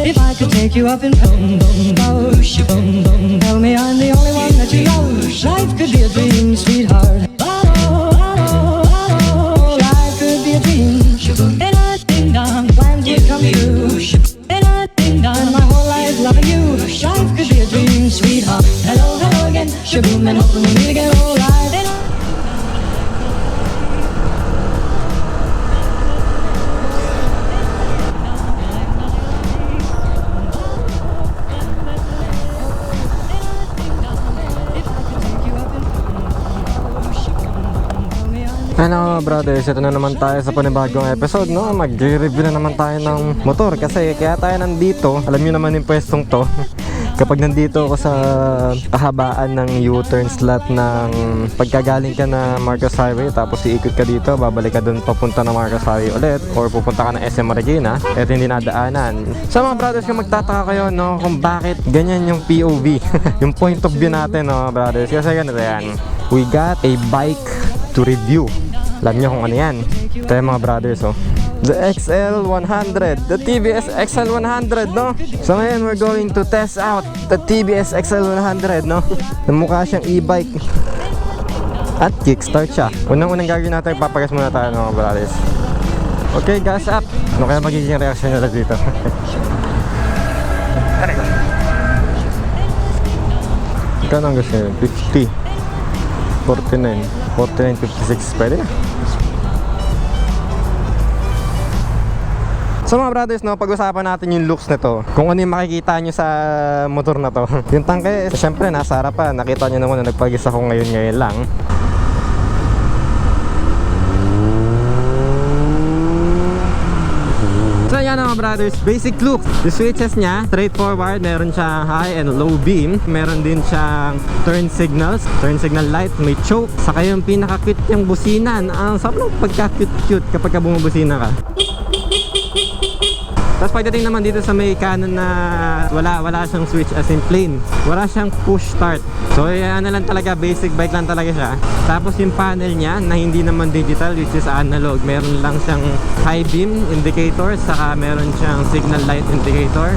If I could take you up and boom, boom, boom, boom, tell me I'm the only one that you love. Life could be a dream, sweetheart. Life could be a dream. Plans would come true. And my whole life loving you. Life could be a dream, sweetheart. Hello, hello again. Shaboom, and hoping we'll meet again. Oh, life. Ano brothers, ito na naman tayo sa panibagong episode, no? Mag-review na naman tayo ng motor. Kasi kaya tayo nandito, alam nyo naman yung pwestong to. Kapag nandito ako sa kahabaan ng U-turn slot ng pagkagaling ka na Marcos Highway, tapos iikot ka dito, babalik ka dun papunta na Marcos Highway ulit, or pupunta ka na SM Marikina, eto hindi nadaanan. Sa mga brothers, kung magtataka kayo, no, kung bakit ganyan yung POV, yung point of view natin, no brothers, kasi ganito yan. We got a bike to review. Alam nyo kung ano yan. Ito yung mga brothers, oh. The XL100, the TVS XL100, no? So ngayon we're going to test out the TVS XL100, no? Namukha siyang e-bike at kickstart siya. Unang-unang gagawin natin, papagas muna tayo, mga brothers. Okay, gas up. Ano kaya magiging reaction nila dito? Ikaw nang gusto nyo? 50 49 56, pwede na. So mga brothers, no, pag-usapan natin yung looks nito. Kung ano yung makikita nyo sa motor na to. Yung tangke, syempre nasa harapan. Nakita nyo naman na nagpagis ako ngayon lang. So yan mga brothers, basic look. The switches niya, straightforward. Meron siyang high and low beam. Meron din siyang turn signals, turn signal light, may choke. Saka yung pinaka-cute yung businan. Ang sobrang pagka-cute kapag bumubusina ka. Tapos pagdating naman dito sa may kanan na wala siyang switch as in plain. Wala siyang push start. So ano lang talaga, basic bike lang talaga siya. Tapos yung panel niya na hindi naman digital, which is analog. Meron lang siyang high beam indicator, saka meron siyang signal light indicator.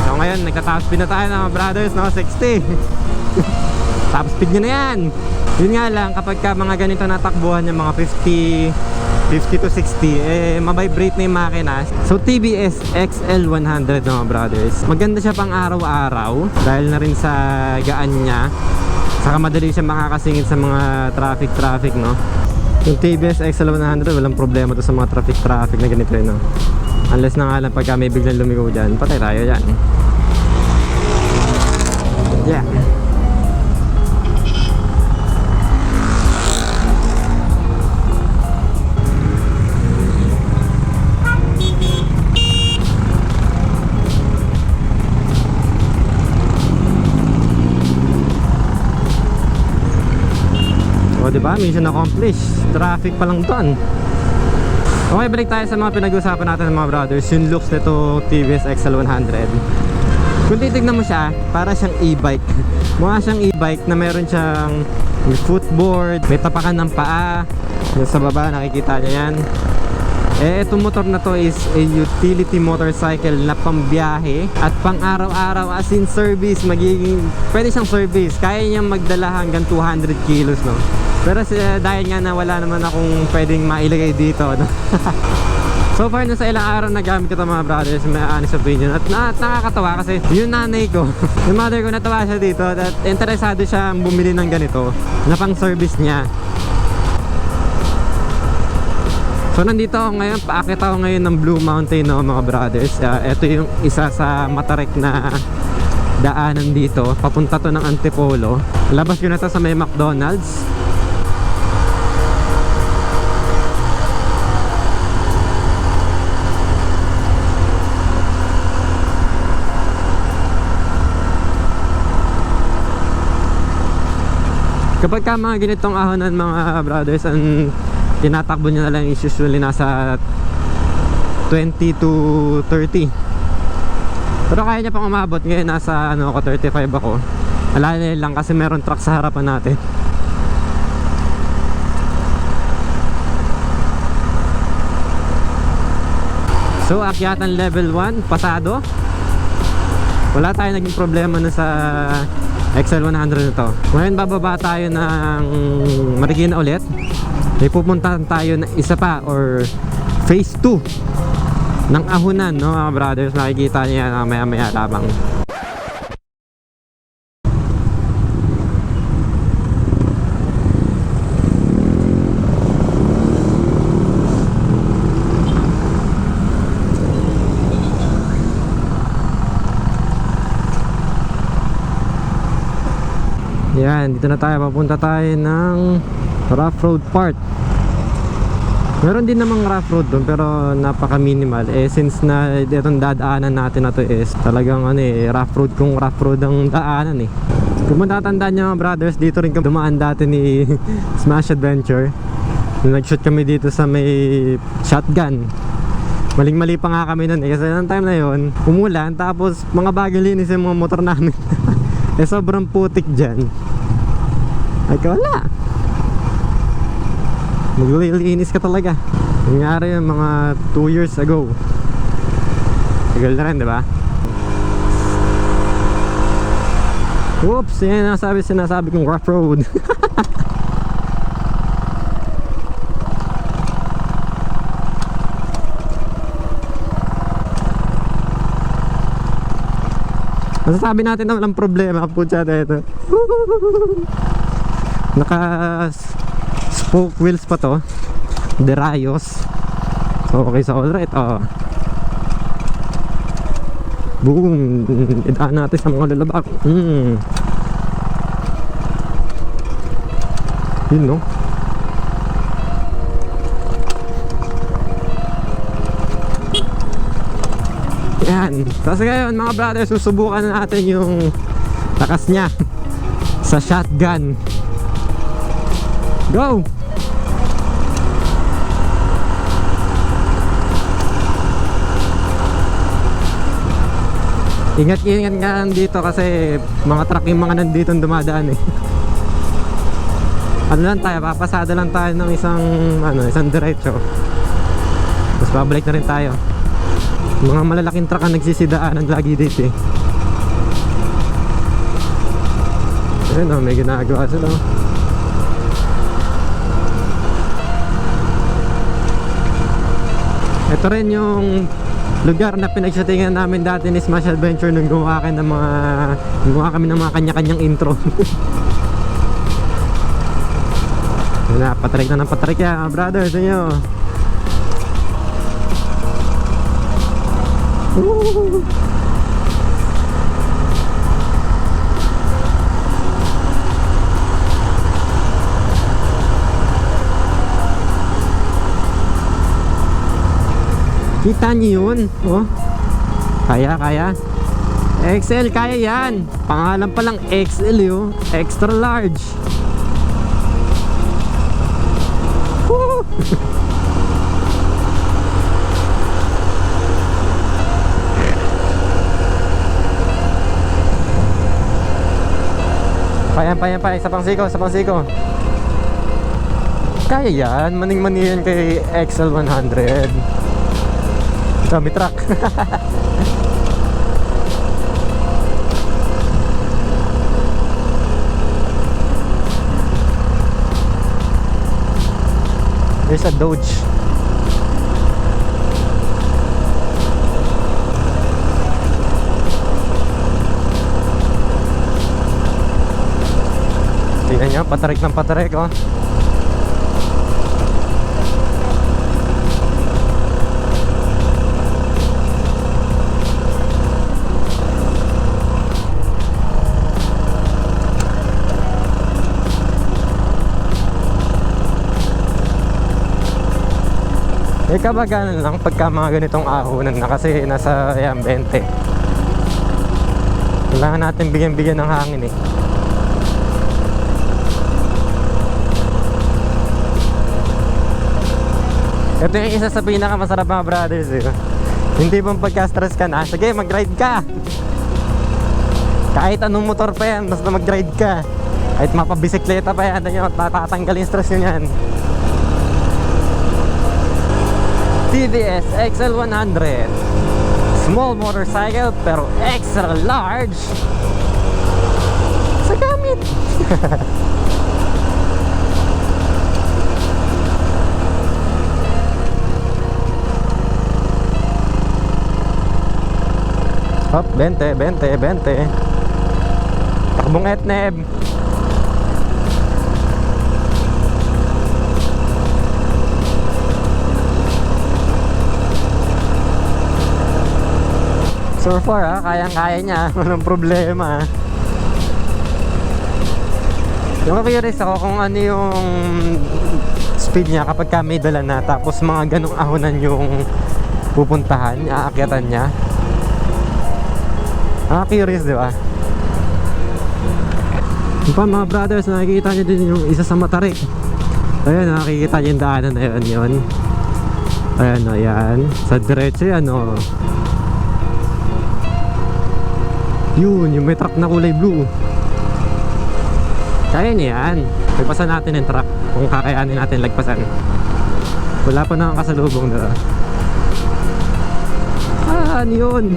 So ngayon, nagta-top speed na tayo mga brothers, no? 60. Top speed nyo na yan. Yun nga lang, kapag ka mga ganito natakbuhan yung mga 50 to 60, mabibrate na yung makina. So TVS XL100 mga brothers, maganda siya pang araw-araw dahil na rin sa gaan niya, saka madali siya makakasingit sa mga traffic, no? Yung TVS XL100, walang problema to sa mga traffic na ganito, no? Unless na nga lang pagka may biglang lumigo dyan, patay tayo dyan. Yeah. O diba, mission accomplished. Traffic pa lang doon. Okay, balik tayo sa mga pinag-usapan natin ng mga brothers. Yung looks nito TVS XL100. Kung titignan mo siya, para siyang e-bike. Mukha siyang e-bike na meron siyang may footboard, may tapakan ng paa. Yung sa baba, nakikita niya yan. Itong motor na to is a utility motorcycle na pambiyahe at pang araw-araw, as in service. Pwede siyang service. Kaya niyang magdala hanggang 200 kilos, no? Pero dahil nga na wala naman akong pwedeng mailagay dito, no? So far na sa ilang araw na gamit ko ito mga brothers, may honest opinion. At nakakatawa kasi yung nanay ko, yung mother ko, natawa siya dito at interesado siya bumili ng ganito na pang service niya. So nandito ako ngayon, paakit ako ngayon ng Blue Mountain, no, mga brothers. Ito yung isa sa matarik na daanan dito. Papunta to ng Antipolo. Labas ko na to sa may McDonald's. Kapag ka mga ganitong ahonan mga brothers, ang tinatakbo nyo na lang is usually nasa 20 to 30. Pero kaya niya pang umabot. Ngayon nasa 35 ako. Alala lang kasi meron truck sa harapan natin. So akyatan level 1 pasado. Wala tayo naging problema na sa XL100 na to. Ngayon bababa tayo ng Marikina ulit. May pupuntahan tayo na isa pa or phase 2 ng Ahunan, no mga brothers. Makikita niya na maya maya labang. Yan, dito na tayo. Papunta tayo ng rough road part. Meron din namang rough road doon pero napaka minimal. Since na itong dadaanan natin na to is talagang rough road kung rough road ang daanan Kung matatandaan nyo mga brothers, dito rin kami dumaan dati ni Smash Adventure. Nag-shoot kami dito sa may shotgun. Maling-mali pa nga kami nun kasi noong time na yon umulan tapos mga bagay linis yung mga motor namin. Sobrang putik dyan. Ay wala. Maglilinis ka talaga. Nangyari yung mga 2 years ago. Tagal na rin, diba? Oops, yan sinasabi kong rough road. Masasabi natin na walang problema. Putya na ito. Naka spoke wheels pa to. Derayos. So okay, so alright. Boom. Idaan natin sa mga lalabak. Yun no. Yan. Tapos ngayon mga brothers, susubukan na natin yung lakas niya sa shotgun. Go! Ingat-ingat nga dito kasi mga truck yung mga nandito dumadaan Ano lang tayo, papasada lang tayo ng isang diretso. Tapos babalik na rin tayo. Mga malalaking truck ang nagsisidaanan lagi dito Ayun may ginagawa sila Ito rin yung lugar na pinagshootingan namin dati ni Smash Adventure nung gumawa kami ng mga kanya-kanyang intro. Patrik na ng patrik yan brothers nyo. Kita niyo yun? Kaya XL, kaya yan. Pangalan pa lang XL yun. Extra large. Pa, sa pangsiko. Kaya yan, maning-mani yan kay XL100. Ito, may truck. There's a Dodge. Tingnan nyo, patarik ng patarik kabaganan lang pagka mga ganitong ahunan na kasi nasa 20. Kailangan natin bigyan ng hangin Ito yung isa sa pinakamasarap mga brothers Hindi bang pagka-stress ka na, sige mag-ride ka. Kahit anong motor pa yan, basta mag-ride ka. Kahit mapabisikleta pa yan, tatanggal yung stress nyo yan. TVS XL100. Small motorcycle pero extra large sa gamit. Hop, 20. Takbong etneb. So far kayang-kaya niya. Walang problema. Yung curious ako kung ano yung speed niya kapag may dala na, tapos mga ganong ahonan yung pupuntahan, aakyatan niya. Curious, di ba? Yung pa mga brothers, nakikita niyo din yung isa sa matarik. Ayun, nakikita niyo yung daanan na yun. Ayan, ayan. Sa diretso yan, o. Yun, yung may truck na kulay blue. Kaya niya yan. Lagpasan natin yung truck kung kakayanin natin lagpasan. Wala pa nang kasalubong na. Ano yun?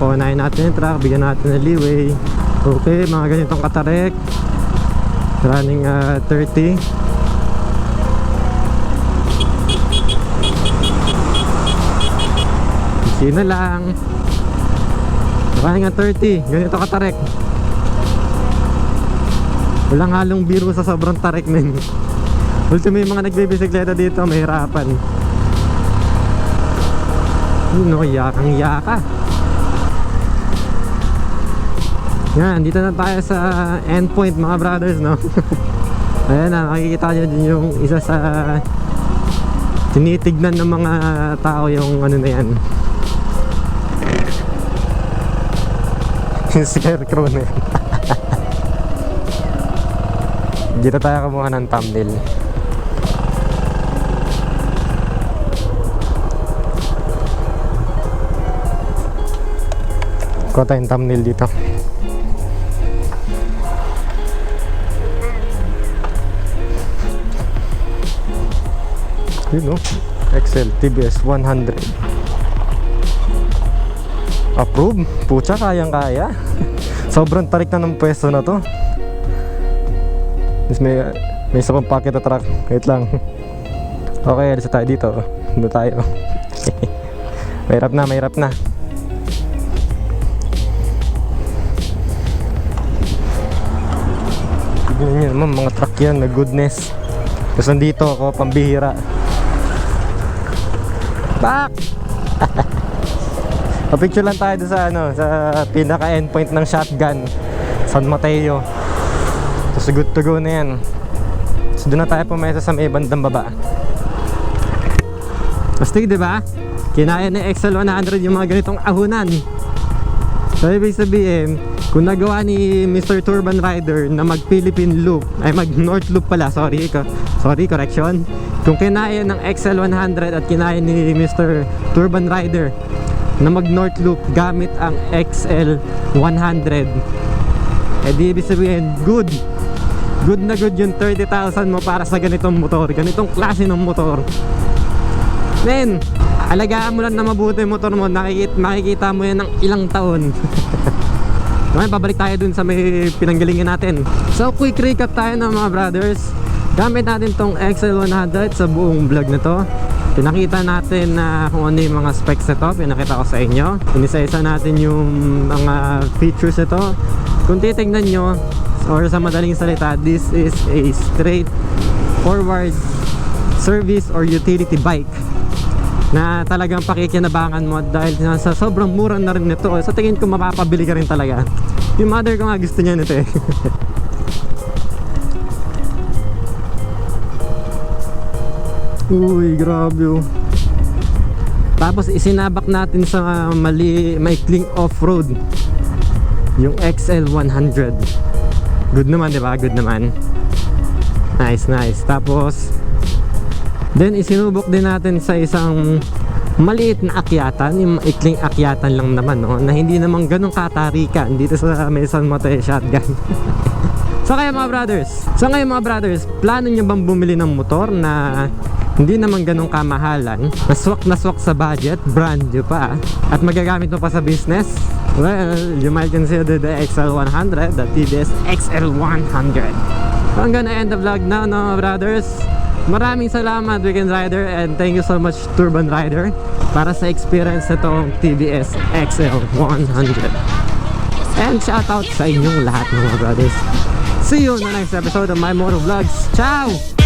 Paunahin natin yung truck, bigyan natin ng leeway. Okay, mga ganitong katarek. Running 30. Sino lang. Running 30. Ganito katarek. Walang halong biro sa sobrang tarek, men. Ultimo yung mga nagbibisikleta dito, mahirapan. No, yakang yaka. Yan, dito na tayo sa endpoint, mga brothers, no? Ayan na, makikita nyo din yung isa sa tinitignan ng mga tao, yung ano na yan. Yung scarecrow na yan. Dito tayo kumuha ng thumbnail. Kuha tayong thumbnail dito. Yun, no? XL TVS 100. Approve? Pucha, kayang-kaya. Sobrang tarik na ng pwesto na to. May isa pang packet na truck. Wait lang. Okay, alis tayo dito. Doon tayo. Mahirap na. Tignan nyo naman, mga truck yan na goodness. Tapos nandito ako, pambihira. Back! Pa-picture lang tayo sa sa pinaka-endpoint ng shotgun, San Mateo. Tapos good to go na yan. So doon na tayo pumesa sa may bandang baba. Basta di ba? Kinaya ni XL100 yung mga ganitong ahunan. So ibig sabihin, kung nagawa ni Mr. Turban Rider na mag Philippine loop, ay mag North loop pala, sorry, correction. Kung kinaya ng XL100 at kinaya ni Mr. Turban Rider na mag North loop gamit ang XL100, eh di ibig sabihin, good na good yung 30,000 mo para sa ganitong motor, ganitong klase ng motor. Men, alagaan mo lang na mabuti yung motor mo, makikita mo yan ng ilang taon. Ngayon, babalik tayo dun sa may pinanggalingan natin. So, quick recap tayo ng mga brothers. Gamit natin tong XL100 sa buong vlog na to. Pinakita natin na kung ano yung mga specs nito, pinakita ko sa inyo. Inisa-isa natin yung mga features nito. Kung titignan nyo, or sa madaling salita, this is a straight forward service or utility bike na talagang pakikinabangan mo dahil sa sobrang mura na rin nito. Sa tingin ko mapapabili ka rin talaga. Yung mother ko nga gusto niya nito eh. Uy, grabe oh. Tapos isinabak natin sa maikling off-road yung XL100. Good naman, diba? Good naman. Nice. Tapos then isinubok din natin sa isang maliit na akyatan, yung ikling akyatan lang naman, no? Na hindi naman ganun katarikan dito sa may San Mateo shotgun. So ngayon mga brothers, plano nyo bang bumili ng motor na hindi naman ganun kamahalan, na swak sa budget, brand new pa, at magagamit mo pa sa business? Well, you might consider the XL100, the TVS XL100. So I'm gonna end the vlog now, no mga brothers. Maraming salamat Weekend Rider, and thank you so much Turban Rider para sa experience na itong TVS XL100. And shoutout sa inyong lahat mga brothers. See you on the next episode of my motor vlogs. Ciao!